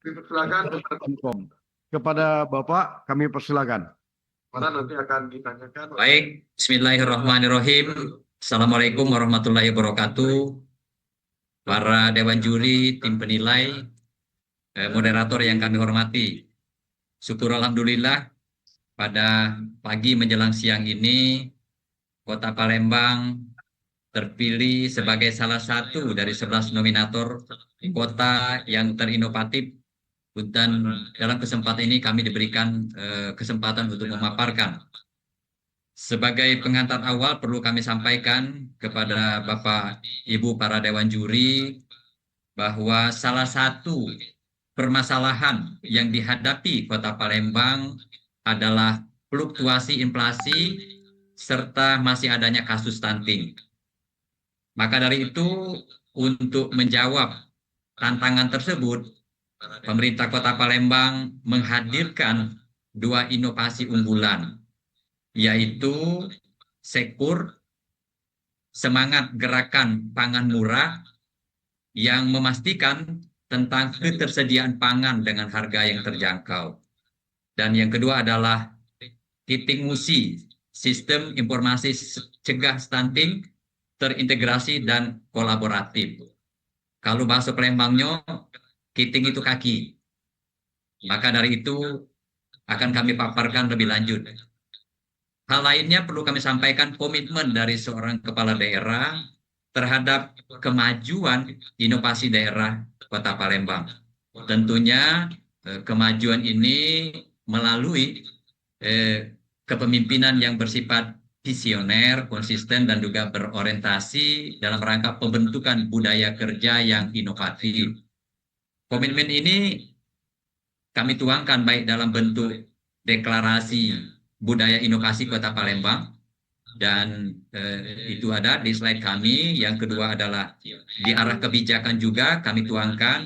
Dipersilakan kepada Bapak kami persilakan. mana nanti akan ditanyakan. Baik, Bismillahirrahmanirrahim. Assalamualaikum warahmatullahi wabarakatuh. Para dewan juri, tim penilai, moderator yang kami hormati. Syukur alhamdulillah pada pagi menjelang siang ini Kota Palembang terpilih sebagai salah satu dari 11 nominator kota yang terinovatif, dan dalam kesempatan ini kami diberikan kesempatan untuk memaparkan. Sebagai pengantar awal perlu kami sampaikan kepada Bapak Ibu para dewan juri bahwa salah satu permasalahan yang dihadapi Kota Palembang adalah fluktuasi inflasi serta masih adanya kasus stunting. Maka dari itu, untuk menjawab tantangan tersebut, pemerintah Kota Palembang menghadirkan dua inovasi unggulan, yaitu Sekur, semangat gerakan pangan murah yang memastikan tentang ketersediaan pangan dengan harga yang terjangkau. Dan yang kedua adalah Kiting Musi, sistem informasi cegah stunting, terintegrasi dan kolaboratif. Kalau bahasa Palembangnya, Kiting itu kaki. Maka dari itu akan kami paparkan lebih lanjut. Hal lainnya perlu kami sampaikan komitmen dari seorang kepala daerah terhadap kemajuan inovasi daerah Kota Palembang. Tentunya kemajuan ini melalui kepemimpinan yang bersifat visioner, konsisten, dan juga berorientasi dalam rangka pembentukan budaya kerja yang inovatif. Komitmen ini kami tuangkan baik dalam bentuk deklarasi budaya inovasi Kota Palembang, dan itu ada di slide kami. Yang kedua adalah di arah kebijakan juga kami tuangkan,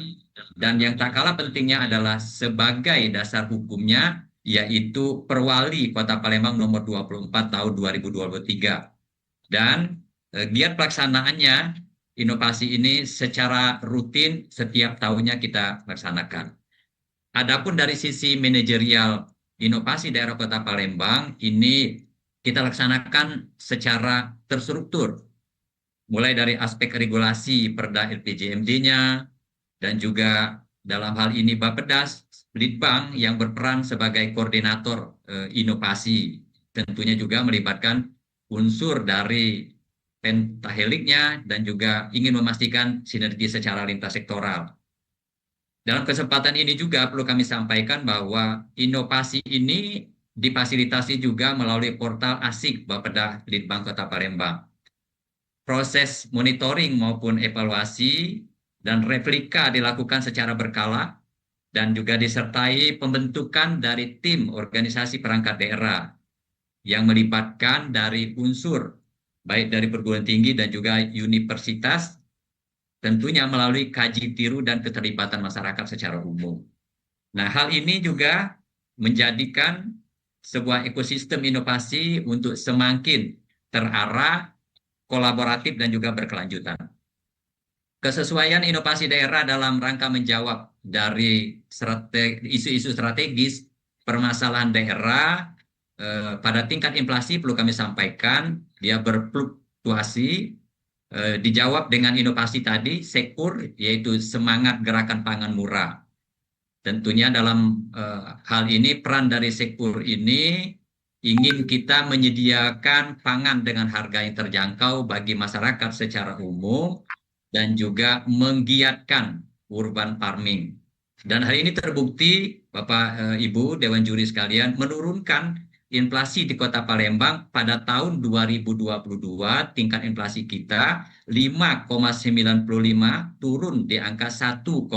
dan yang tak kalah pentingnya adalah sebagai dasar hukumnya, yaitu Perwali Kota Palembang nomor 24 tahun 2023. Dan giat pelaksanaannya, inovasi ini secara rutin setiap tahunnya kita laksanakan. Adapun dari sisi manajerial inovasi daerah Kota Palembang ini kita laksanakan secara terstruktur, mulai dari aspek regulasi Perda LPJMD-nya, dan juga dalam hal ini Bappedas, Litbang yang berperan sebagai koordinator inovasi, tentunya juga melibatkan unsur dari pentaheliknya dan juga ingin memastikan sinergi secara lintas sektoral. Dalam kesempatan ini juga perlu kami sampaikan bahwa inovasi ini difasilitasi juga melalui portal ASIK Bapeda Litbang Kota Palembang. Proses monitoring maupun evaluasi dan replika dilakukan secara berkala dan juga disertai pembentukan dari tim organisasi perangkat daerah yang melibatkan dari unsur baik dari perguruan tinggi dan juga universitas, tentunya melalui kaji tiru dan keterlibatan masyarakat secara umum. Nah, hal ini juga menjadikan sebuah ekosistem inovasi untuk semakin terarah, kolaboratif, dan juga berkelanjutan. Kesesuaian inovasi daerah dalam rangka menjawab dari isu-isu strategis permasalahan daerah pada tingkat inflasi perlu kami sampaikan, dia berfluktuasi, dijawab dengan inovasi tadi, Sekur, yaitu semangat gerakan pangan murah. Tentunya dalam hal ini peran dari Sekur ini ingin kita menyediakan pangan dengan harga yang terjangkau bagi masyarakat secara umum dan juga menggiatkan urban farming. Dan hal ini terbukti, Bapak Ibu Dewan Juri sekalian, menurunkan inflasi di Kota Palembang pada tahun 2022, tingkat inflasi kita 5,95 turun di angka 1,24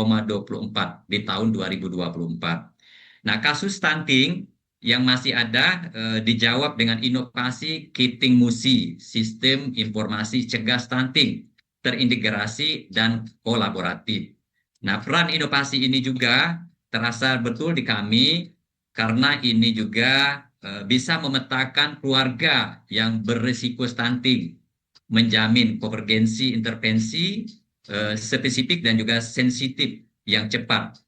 di tahun 2024. Nah, kasus stunting yang masih ada dijawab dengan inovasi Kiting Musi, sistem informasi cegah stunting, terintegrasi dan kolaboratif. Nah, peran inovasi ini juga terasa betul di kami karena ini juga bisa memetakan keluarga yang berisiko stunting, menjamin konvergensi intervensi spesifik dan juga sensitif yang cepat.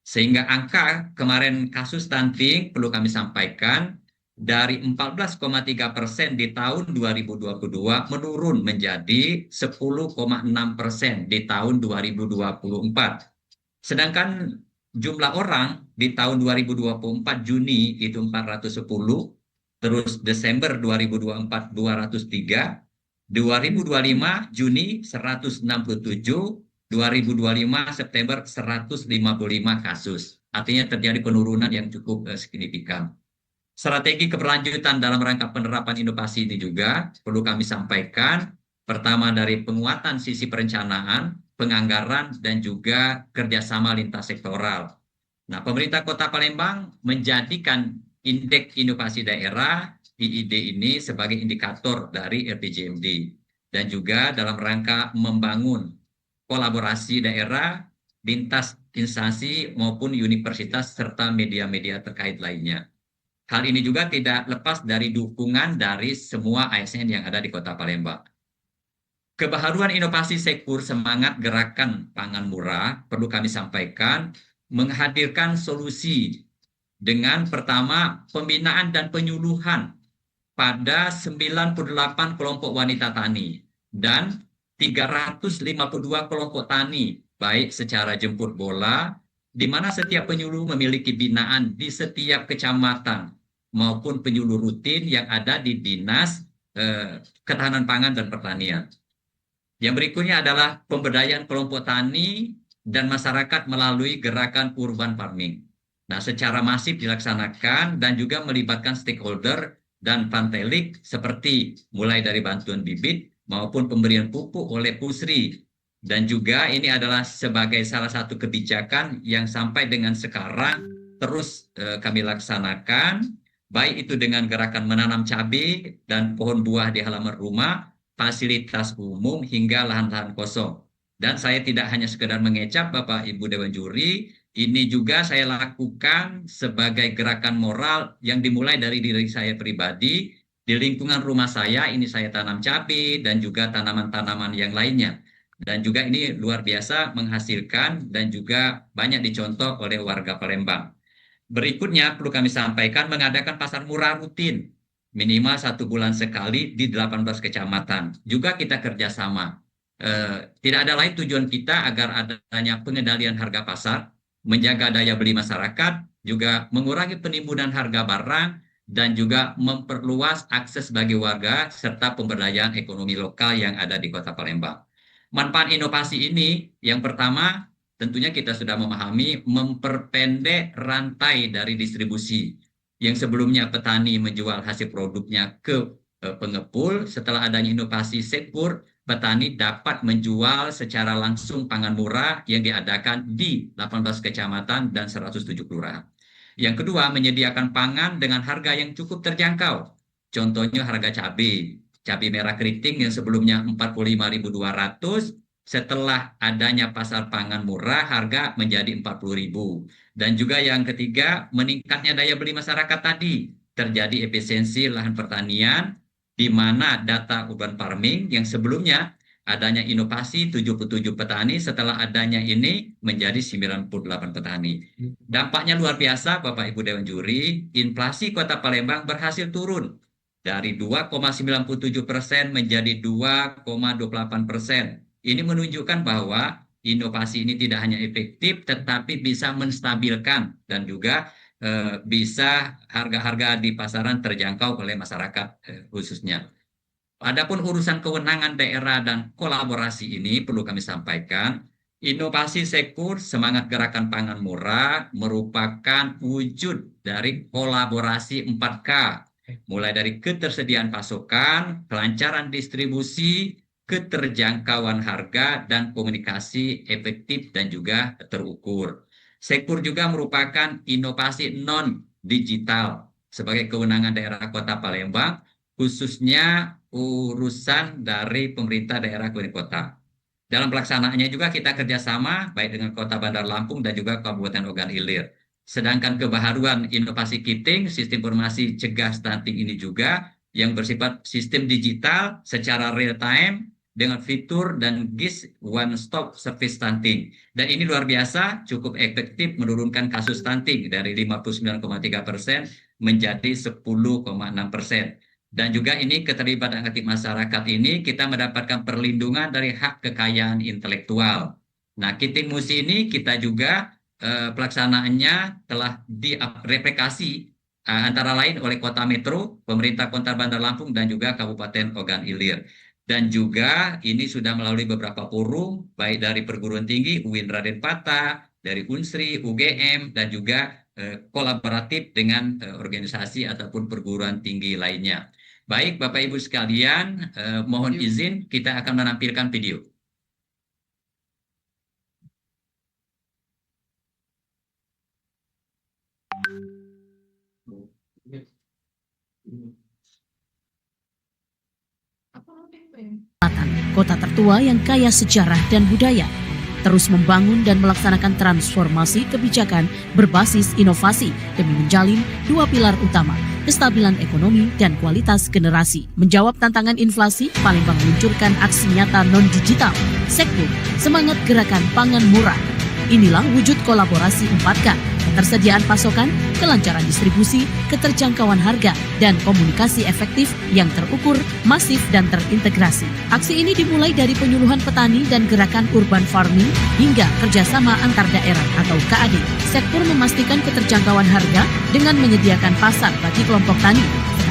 Sehingga angka kemarin kasus stunting perlu kami sampaikan dari 14,3% di tahun 2022 menurun menjadi 10,6% di tahun 2024. Sedangkan jumlah orang di tahun 2024 Juni itu 410, terus Desember 2024 203, 2025 Juni 167, 2025 September 155 kasus. Artinya terjadi penurunan yang cukup signifikan. Strategi keberlanjutan dalam rangka penerapan inovasi ini juga perlu kami sampaikan. Pertama dari penguatan sisi perencanaan, penganggaran, dan juga kerjasama lintas sektoral. Nah, pemerintah Kota Palembang menjadikan Indeks Inovasi Daerah (IID) ini sebagai indikator dari RPJMD dan juga dalam rangka membangun kolaborasi daerah, lintas instansi maupun universitas serta media-media terkait lainnya. Hal ini juga tidak lepas dari dukungan dari semua ASN yang ada di Kota Palembang. Kebaharuan inovasi sektor semangat gerakan pangan murah perlu kami sampaikan menghadirkan solusi dengan pertama pembinaan dan penyuluhan pada 98 kelompok wanita tani dan 352 kelompok tani baik secara jemput bola di mana setiap penyuluh memiliki binaan di setiap kecamatan maupun penyuluh rutin yang ada di Dinas Ketahanan Pangan dan Pertanian. Yang berikutnya adalah pemberdayaan kelompok tani dan masyarakat melalui gerakan urban farming. Nah, secara masif dilaksanakan dan juga melibatkan stakeholder dan pantelik seperti mulai dari bantuan bibit maupun pemberian pupuk oleh Pusri. Dan juga ini adalah sebagai salah satu kebijakan yang sampai dengan sekarang terus kami laksanakan, baik itu dengan gerakan menanam cabai dan pohon buah di halaman rumah, fasilitas umum hingga lahan-lahan kosong. Dan saya tidak hanya sekedar mengecap Bapak Ibu Dewan Juri, ini juga saya lakukan sebagai gerakan moral yang dimulai dari diri saya pribadi. Di lingkungan rumah saya ini saya tanam cabai dan juga tanaman-tanaman yang lainnya. Dan juga ini luar biasa menghasilkan dan juga banyak dicontoh oleh warga Palembang. Berikutnya perlu kami sampaikan mengadakan pasar murah rutin minimal 1 bulan sekali di 18 kecamatan. Juga kita kerjasama. Tidak ada lain tujuan kita agar adanya pengendalian harga pasar, menjaga daya beli masyarakat, juga mengurangi penimbunan harga barang, dan juga memperluas akses bagi warga serta pemberdayaan ekonomi lokal yang ada di Kota Palembang. Manfaat inovasi ini yang pertama tentunya kita sudah memahami memperpendek rantai dari distribusi. Yang sebelumnya petani menjual hasil produknya ke pengepul, setelah adanya inovasi sektor, petani dapat menjual secara langsung pangan murah yang diadakan di 18 kecamatan dan 107 kelurahan. Yang kedua, menyediakan pangan dengan harga yang cukup terjangkau. Contohnya harga cabai merah keriting yang sebelumnya 45.200, setelah adanya pasar pangan murah harga menjadi 40.000. Dan juga yang ketiga, meningkatnya daya beli masyarakat tadi. Terjadi efisiensi lahan pertanian, di mana data urban farming yang sebelumnya adanya inovasi 77 petani, setelah adanya ini menjadi 98 petani. Dampaknya luar biasa Bapak Ibu Dewan Juri, inflasi Kota Palembang berhasil turun dari 2,97% menjadi 2,28%. Ini menunjukkan bahwa inovasi ini tidak hanya efektif, tetapi bisa menstabilkan dan juga bisa harga-harga di pasaran terjangkau oleh masyarakat khususnya. Adapun urusan kewenangan daerah dan kolaborasi ini perlu kami sampaikan, inovasi sektor semangat gerakan pangan murah merupakan wujud dari kolaborasi 4K, mulai dari ketersediaan pasokan, kelancaran distribusi, keterjangkauan harga, dan komunikasi efektif dan juga terukur. Sektor juga merupakan inovasi non-digital sebagai kewenangan daerah Kota Palembang, khususnya urusan dari pemerintah daerah kabupaten kota. Dalam pelaksanaannya juga kita kerjasama baik dengan Kota Bandar Lampung dan juga Kabupaten Ogan Ilir. Sedangkan kebaharuan inovasi Kiting, sistem informasi cegah stunting ini juga yang bersifat sistem digital secara real time dengan fitur dan GIS One Stop Service Stunting. Dan ini luar biasa, cukup efektif menurunkan kasus stunting dari 59,3% menjadi 10,6%. Dan juga ini keterlibatan aktif masyarakat ini kita mendapatkan perlindungan dari hak kekayaan intelektual. Nah, Kiting Musi ini kita juga pelaksanaannya telah direplikasi antara lain oleh Kota Metro, Pemerintah Kota Bandar Lampung, dan juga Kabupaten Ogan Ilir. Dan juga ini sudah melalui beberapa forum, baik dari perguruan tinggi, UIN Raden Patah, dari Unsri, UGM, dan juga kolaboratif dengan organisasi ataupun perguruan tinggi lainnya. Baik, Bapak Ibu sekalian, mohon izin kita akan menampilkan video. Kota tertua yang kaya sejarah dan budaya, terus membangun dan melaksanakan transformasi kebijakan berbasis inovasi demi menjalin dua pilar utama, kestabilan ekonomi dan kualitas generasi. Menjawab tantangan inflasi, Palembang meluncurkan aksi nyata non-digital, Sekbun, semangat gerakan pangan murah. Inilah wujud kolaborasi 4K, ketersediaan pasokan, kelancaran distribusi, keterjangkauan harga, dan komunikasi efektif yang terukur, masif, dan terintegrasi. Aksi ini dimulai dari penyuluhan petani dan gerakan urban farming hingga kerjasama antar daerah atau KAD. Sekpur memastikan keterjangkauan harga dengan menyediakan pasar bagi kelompok tani,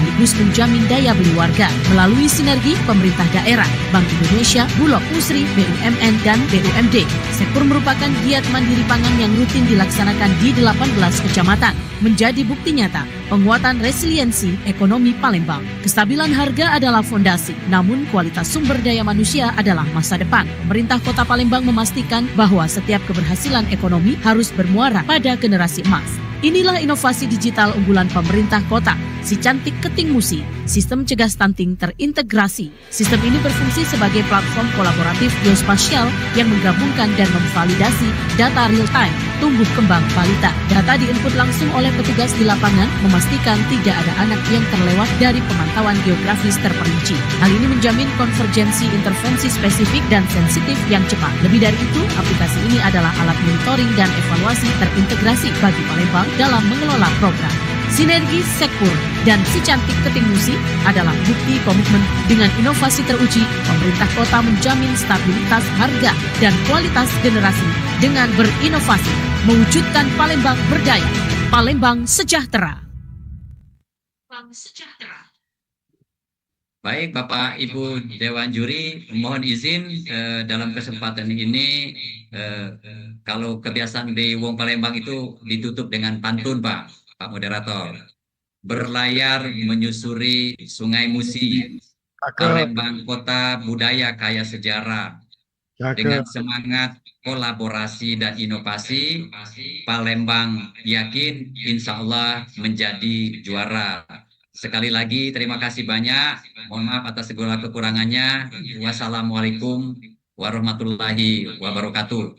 sekaligus menjamin daya beli warga melalui sinergi pemerintah daerah, Bank Indonesia, Bulog, Usri, BUMN, dan BUMD. Sekpur merupakan giat mandiri pangan yang rutin dilaksanakan di 18 kecamatan, menjadi bukti nyata penguatan resiliensi ekonomi Palembang. Kestabilan harga adalah fondasi, namun kualitas sumber daya manusia adalah masa depan. Pemerintah Kota Palembang memastikan bahwa setiap keberhasilan ekonomi harus bermuara pada generasi emas. Inilah inovasi digital unggulan pemerintah kota, Si Cantik Keting Musi, sistem cegah stunting terintegrasi. Sistem ini berfungsi sebagai platform kolaboratif geospasial yang menggabungkan dan memvalidasi data real-time tumbuh kembang balita. Data diinput langsung oleh petugas di lapangan, memastikan tidak ada anak yang terlewat dari pemantauan geografis terperinci. Hal ini menjamin konvergensi intervensi spesifik dan sensitif yang cepat. Lebih dari itu, aplikasi ini adalah alat monitoring dan evaluasi terintegrasi bagi Palembang dalam mengelola program. Sinergi Sekpur dan Si Cantik Keting Musi adalah bukti komitmen. Dengan inovasi teruji, pemerintah kota menjamin stabilitas harga dan kualitas generasi dengan berinovasi, mewujudkan Palembang berdaya, Palembang sejahtera. Baik, Bapak Ibu Dewan Juri, mohon izin dalam kesempatan ini, kalau kebiasaan di Wong Palembang itu ditutup dengan pantun, Pak Moderator. Berlayar menyusuri Sungai Musi, Palembang kota budaya kaya sejarah. Dengan semangat kolaborasi dan inovasi, Palembang yakin insya Allah menjadi juara. Sekali lagi terima kasih banyak. Mohon maaf atas segala kekurangannya. Wassalamualaikum warahmatullahi wabarakatuh.